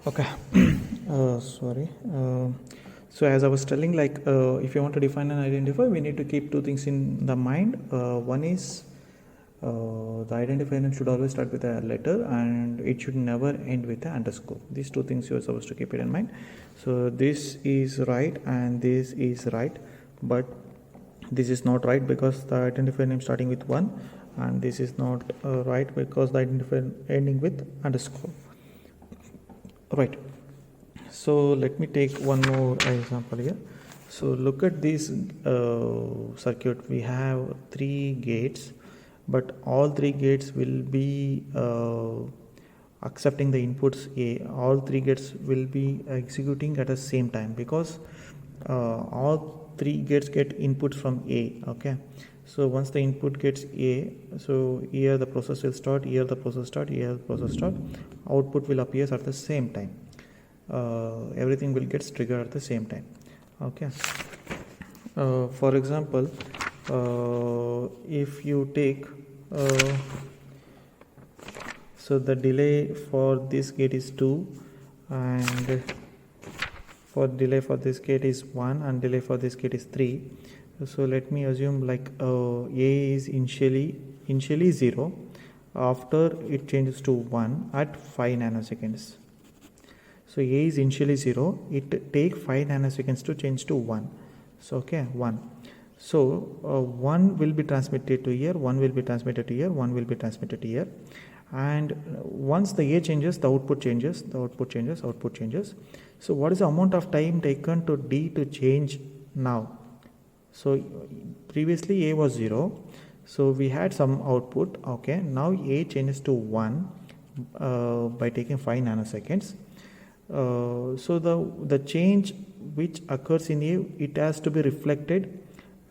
Okay. Sorry. So as I was telling, if you want to define an identifier, we need to keep two things in the mind. One is the identifier name should always start with a letter, and it should never end with an underscore. These two things you are supposed to keep it in mind. So this is right and this is right, but this is not right because the identifier name starting with 1, and this is not right because the identifier ending with underscore. Right. So let me take one more example here. So look at this circuit. We have 3 gates, but all 3 gates will be accepting the inputs A. All 3 gates will be executing at the same time because all 3 gates get inputs from A. Okay. So once the input gets A, so here the process will start, here the process start, here the process start. Output will appear at the same time. Everything will get triggered at the same time. Okay. For example, if you take so the delay for this gate is 2, and for delay for this gate is 1, and delay for this gate is 3. So let me assume A is initially 0, after it changes to 1 at 5 nanoseconds. So A is initially 0, it take 5 nanoseconds to change to 1. So okay, 1. So 1 will be transmitted to here, 1 will be transmitted to here, 1 will be transmitted to here. And once the A changes, the output changes, output changes. So what is the amount of time taken to D to change now? So previously A was 0, so we had some output. Okay, now A changes to 1 by taking 5 nanoseconds. So the change which occurs in A, it has to be reflected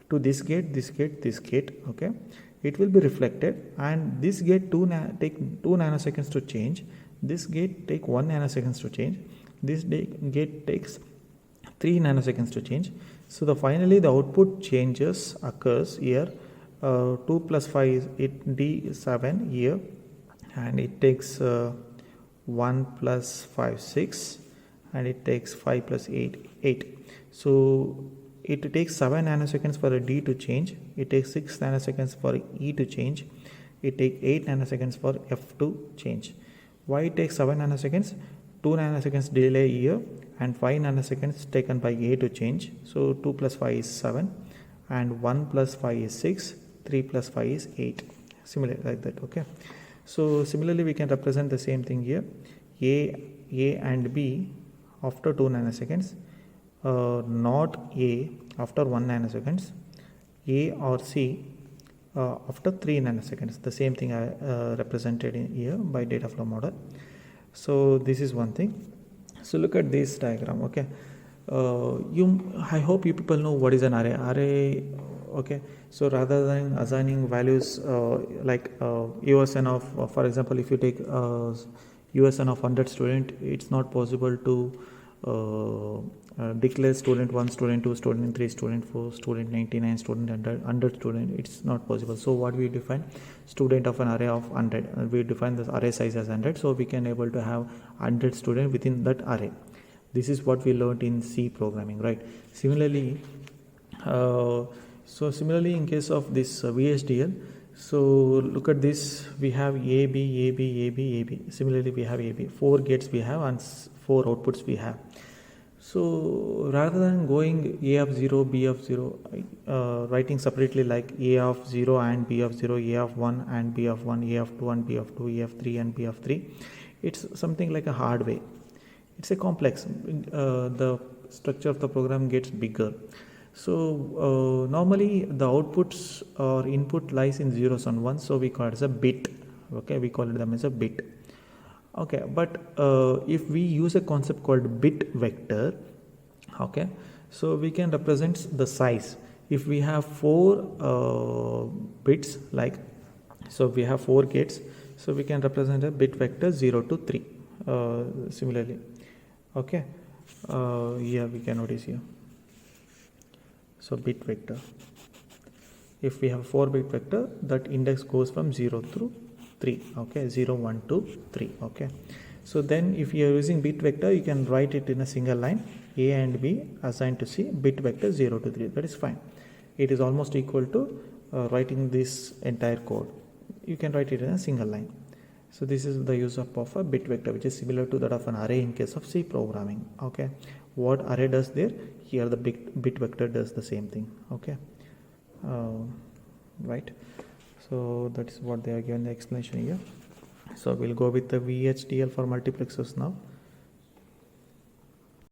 to this gate. Okay, it will be reflected, and this gate take 2 nanoseconds to change, this gate take 1 nanoseconds to change, this gate takes 3 nanoseconds to change. So finally the output changes occurs here. 2 plus 5 is D7 here, and it takes 1 plus 5 6, and it takes 5 plus 8. So it takes 7 nanoseconds for a D to change, it takes 6 nanoseconds for E to change, it takes 8 nanoseconds for F to change. Why it takes 7 nanoseconds? 2 nanoseconds delay here and 5 nanoseconds taken by A to change. So 2 plus 5 is 7, and 1 plus 5 is 6, 3 plus 5 is 8. Similarly like that. Okay. So similarly we can represent the same thing here. A and B after 2 nanoseconds, not A after 1 nanoseconds, A or C after 3 nanoseconds. The same thing I represented in here by data flow model. So this is one thing. So look at this diagram. Okay, I hope you people know what is an array. Okay, so rather than assigning values USN of, for example, if you take USN of 100 student, it's not possible to declare student 1, student 2, student 3, student 4, student 99, student 100 student. It's not possible. So what we define, student of an array of 100, we define this array size as 100, so we can able to have 100 student within that array. This is what we learned in C programming, right? Similarly, in case of this VHDL, so look at this, we have AB. Similarly we have AB, 4 gates we have and 4 outputs we have. So rather than going A of 0, B of 0, writing separately like A of 0 and B of 0, A of 1 and B of 1, A of 2 and B of 2, A of 3 and B of 3, it's something like a hard way. It's a complex. The structure of the program gets bigger. So normally the outputs or input lies in zeros and ones, so we call it as a bit. Okay, we call it them as a bit. Okay, but if we use a concept called bit vector, okay, so we can represent the size. If we have 4 bits, so we have 4 gates, so we can represent a bit vector 0 to 3 similarly. Okay, yeah, we can notice here. So bit vector, if we have 4-bit vector, that index goes from 0 through 3. Okay, 0 1 2 3. Okay, So then if you are using bit vector, you can write it in a single line, A and B assigned to C, bit vector 0 to 3. That is fine. It is almost equal to writing this entire code. You can write it in a single line. So this is the use of a bit vector, which is similar to that of an array in case of C programming. Okay, what array does there, here the bit vector does the same thing. Okay, right. So that is what they are given the explanation here. So we'll go with the VHDL for multiplexers now.